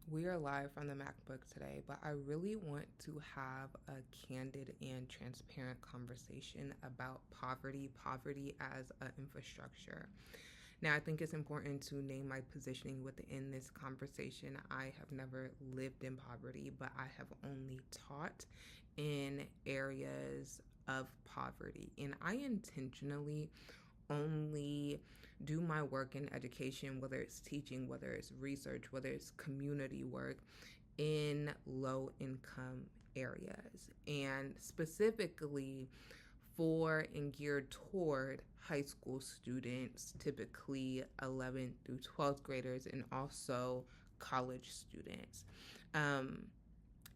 We are live from the MacBook today, but I really want to have a candid and transparent conversation about poverty as an infrastructure. Now, I think it's important to name my positioning within this conversation. I have never lived in poverty, but I have only taught in areas of poverty. And I intentionally only do my work in education, whether it's teaching, whether it's research, whether it's community work, in low income areas. And specifically for and geared toward high school students, typically 11th through 12th graders, and also college students. Um,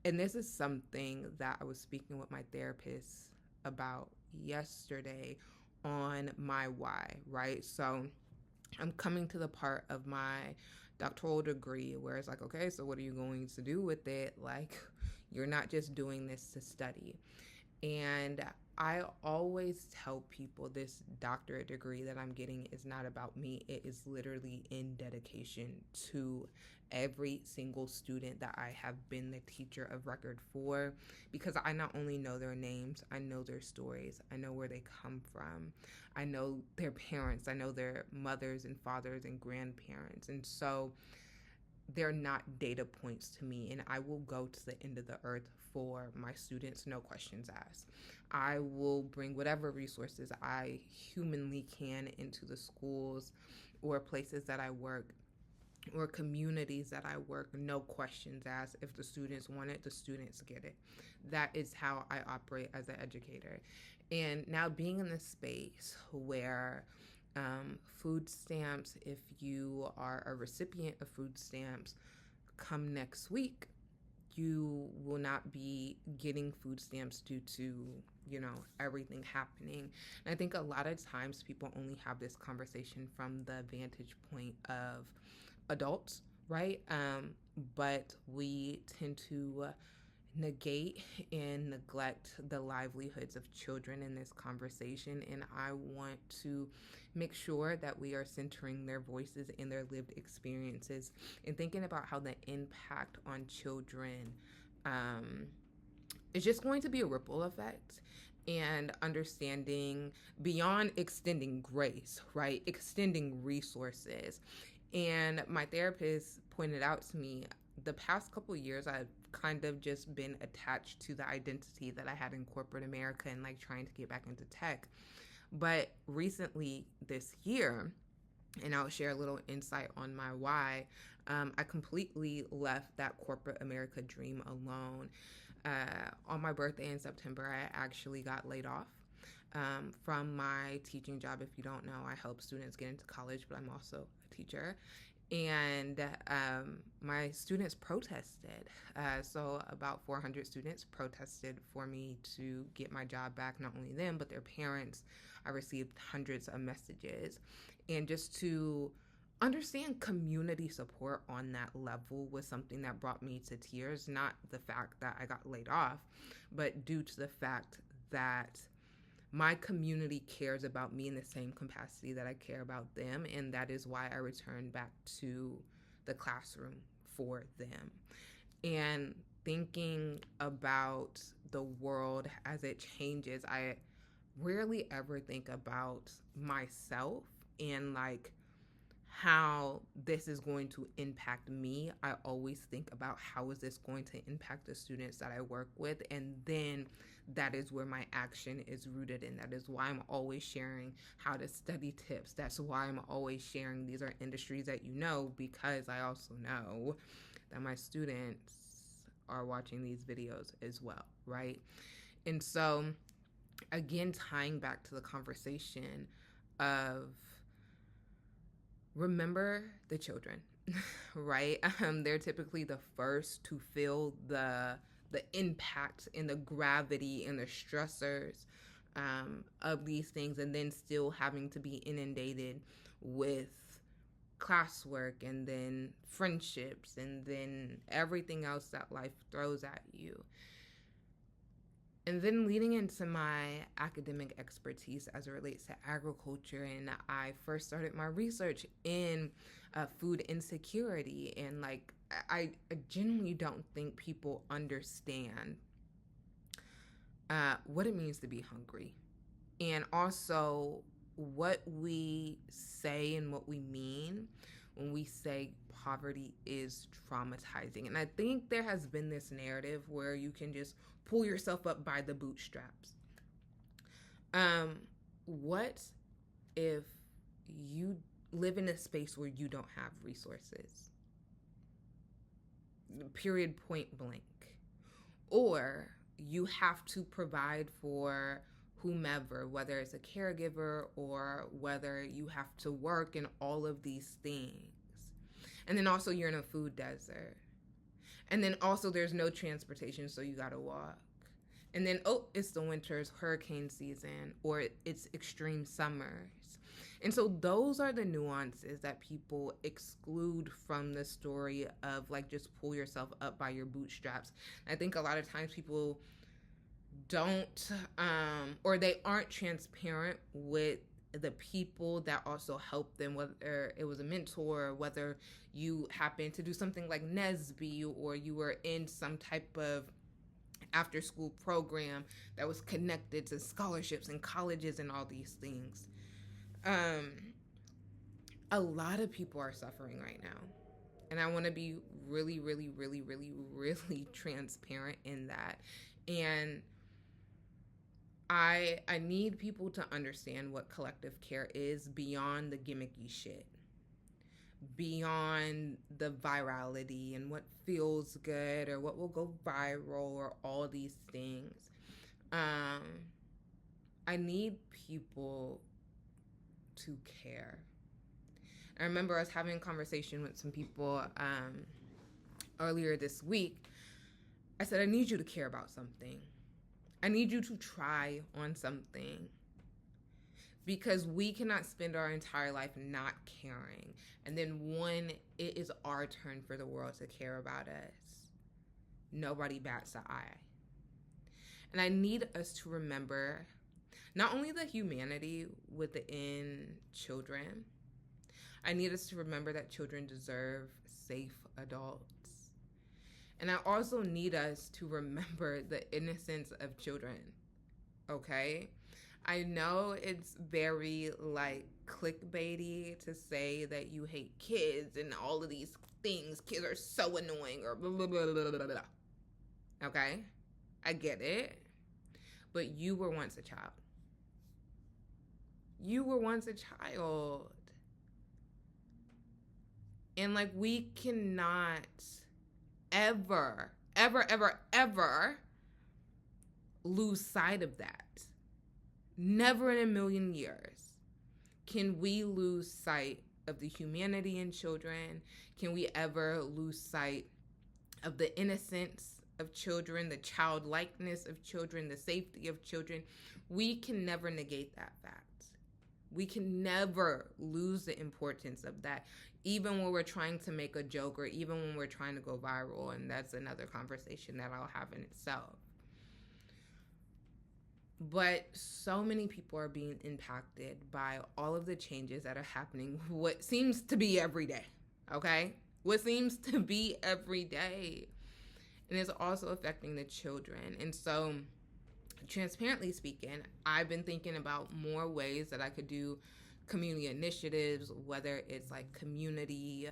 and this is something that I was speaking with my therapist about yesterday on my why, right? So I'm coming to the part of my doctoral degree where it's like, okay, so what are you going to do with it? Like, you're not just doing this to study. And I always tell people this doctorate degree that I'm getting is not about me. It is literally in dedication to every single student that I have been the teacher of record for, because I not only know their names, I know their stories, I know where they come from, I know their parents, I know their mothers and fathers and grandparents. And so they're not data points to me, and I will go to the end of the earth for my students, no questions asked. I will bring whatever resources I humanly can into the schools or places that I work or communities that I work, no questions asked. If the students want it, the students get it. That is how I operate as an educator. And now being in this space where food stamps, if you are a recipient of food stamps, come next week, you will not be getting food stamps due to, everything happening. And I think a lot of times people only have this conversation from the vantage point of adults, right? But we tend to negate and neglect the livelihoods of children in this conversation. And I want to make sure that we are centering their voices and their lived experiences and thinking about how the impact on children is just going to be a ripple effect, and understanding beyond extending grace, right? Extending resources. And my therapist pointed out to me the past couple of years, I've kind of just been attached to the identity that I had in corporate America and like trying to get back into tech. But recently this year, and I'll share a little insight on my why, I completely left that corporate America dream alone. On my birthday in September, I actually got laid off from my teaching job. If you don't know, I help students get into college, but I'm also a teacher. And my students protested. So about 400 students protested for me to get my job back. Not only them, but their parents. I received hundreds of messages. And just to understand community support on that level was something that brought me to tears. Not the fact that I got laid off, but due to the fact that my community cares about me in the same capacity that I care about them. And that is why I returned back to the classroom for them. And thinking about the world as it changes, I rarely ever think about myself and like how this is going to impact me. I always think about how is this going to impact the students that I work with, and then that is where my action is rooted in. That is why I'm always sharing how to study tips. That's why I'm always sharing these are industries that you know, because I also know that my students are watching these videos as well, right? And so again, tying back to the conversation of remember the children, right? They're typically the first to feel the impact and the gravity and the stressors of these things, and then still having to be inundated with classwork and then friendships and then everything else that life throws at you. And then leading into my academic expertise as it relates to agriculture, and I first started my research in food insecurity and like I genuinely don't think people understand what it means to be hungry, and also what we say and what we mean when we say poverty is traumatizing. And I think there has been this narrative where you can just pull yourself up by the bootstraps. What if you live in a space where you don't have resources? Period, point blank. Or you have to provide for whomever, whether it's a caregiver or whether you have to work and all of these things. And then also you're in a food desert. And then also there's no transportation, so you gotta walk. And then, oh, it's the winter's hurricane season, or it's extreme summers. And so those are the nuances that people exclude from the story of like just pull yourself up by your bootstraps. I think a lot of times people don't or they aren't transparent with the people that also help them, whether it was a mentor, whether you happen to do something like Nesby, or you were in some type of after school program that was connected to scholarships and colleges and all these things. A lot of people are suffering right now. And I want to be really, really, really, really, really transparent in that. And I need people to understand what collective care is beyond the gimmicky shit, beyond the virality and what feels good or what will go viral or all these things. I need people to care. I remember I was having a conversation with some people earlier this week. I said, I need you to care about something. I need you to try on something. Because we cannot spend our entire life not caring. And then when it is our turn for the world to care about us, nobody bats an eye. And I need us to remember not only the humanity within children, I need us to remember that children deserve safe adults. And I also need us to remember the innocence of children, okay? I know it's very like clickbaity to say that you hate kids and all of these things. Kids are so annoying or blah, blah, blah, blah, blah, blah. Okay? I get it. But you were once a child. You were once a child. And like we cannot ever, ever, ever, ever lose sight of that. Never in a million years can we lose sight of the humanity in children. Can we ever lose sight of the innocence of children, the childlikeness of children, the safety of children? We can never negate that fact. We can never lose the importance of that, even when we're trying to make a joke or even when we're trying to go viral. And that's another conversation that I'll have in itself. But so many people are being impacted by all of the changes that are happening, what seems to be every day, okay? What seems to be every day. And it's also affecting the children. And so, transparently speaking, I've been thinking about more ways that I could do community initiatives, whether it's like community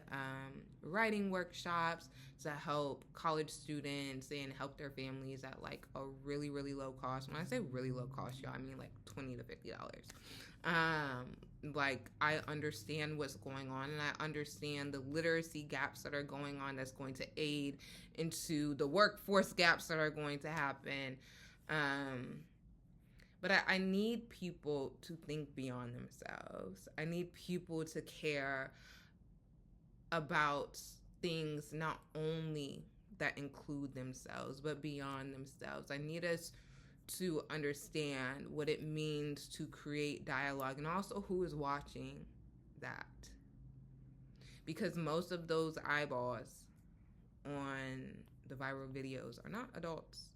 writing workshops to help college students and help their families at like a really, really low cost. When I say really low cost, y'all, I mean like $20 to $50. Like I understand what's going on, and I understand the literacy gaps that are going on that's going to aid into the workforce gaps that are going to happen. But I need people to think beyond themselves. I need people to care about things not only that include themselves, but beyond themselves. I need us to understand what it means to create dialogue and also who is watching that. Because most of those eyeballs on the viral videos are not adults.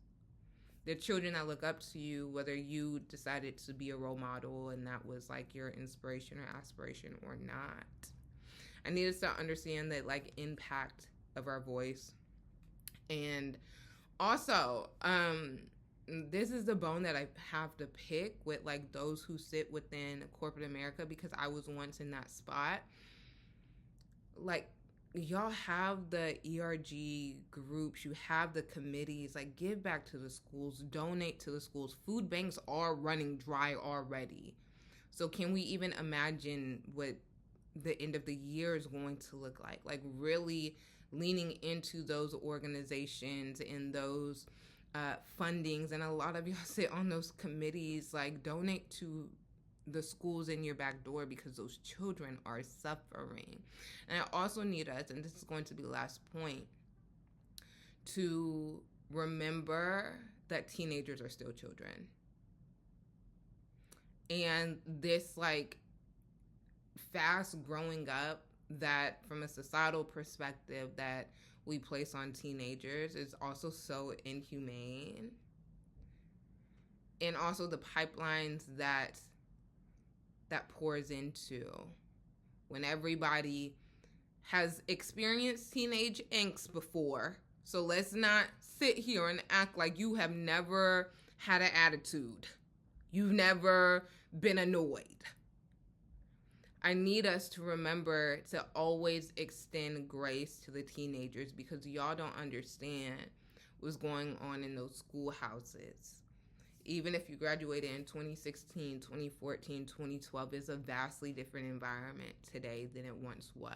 They're children that look up to you, whether you decided to be a role model and that was like your inspiration or aspiration or not. I need us to understand that like impact of our voice. And also, this is the bone that I have to pick with like those who sit within corporate America, because I was once in that spot. Like, y'all have the ERG groups, you have the committees, like give back to the schools, donate to the schools. Food banks are running dry already. So can we even imagine what the end of the year is going to look like? Like really leaning into those organizations and those fundings. And a lot of y'all sit on those committees. Like donate to the schools in your back door, because those children are suffering. And I also need us, and this is going to be the last point, to remember that teenagers are still children. And this like fast growing up that from a societal perspective that we place on teenagers is also so inhumane. And also the pipelines that pours into when everybody has experienced teenage angst before. So let's not sit here and act like you have never had an attitude. You've never been annoyed. I need us to remember to always extend grace to the teenagers, because y'all don't understand what's going on in those schoolhouses. Even if you graduated in 2016, 2014, 2012, it's a vastly different environment today than it once was.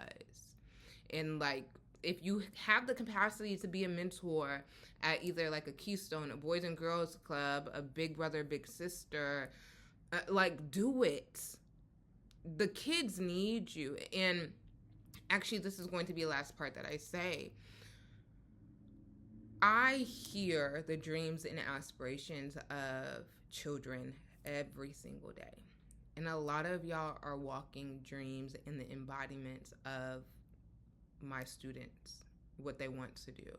And like, if you have the capacity to be a mentor at either like a Keystone, a Boys and Girls Club, a Big Brother, Big Sister, like do it. The kids need you. And actually, this is going to be the last part that I say. I hear the dreams and aspirations of children every single day. And a lot of y'all are walking dreams and the embodiments of my students, what they want to do.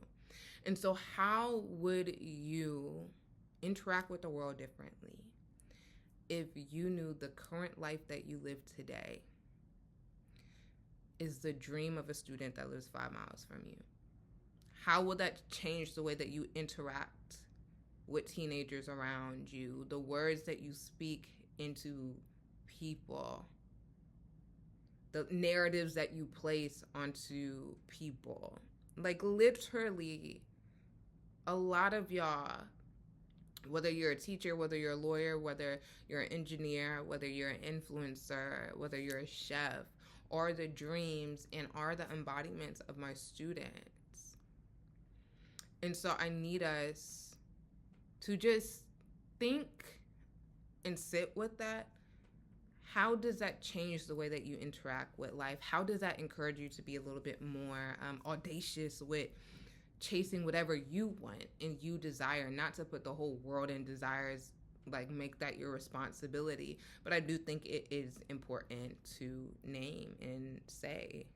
And so how would you interact with the world differently if you knew the current life that you live today is the dream of a student that lives 5 miles from you? How will that change the way that you interact with teenagers around you, the words that you speak into people, the narratives that you place onto people? Like literally, a lot of y'all, whether you're a teacher, whether you're a lawyer, whether you're an engineer, whether you're an influencer, whether you're a chef, are the dreams and are the embodiments of my students. And so I need us to just think and sit with that. How does that change the way that you interact with life? How does that encourage you to be a little bit more audacious with chasing whatever you want and you desire, not to put the whole world in desires, like make that your responsibility. But I do think it is important to name and say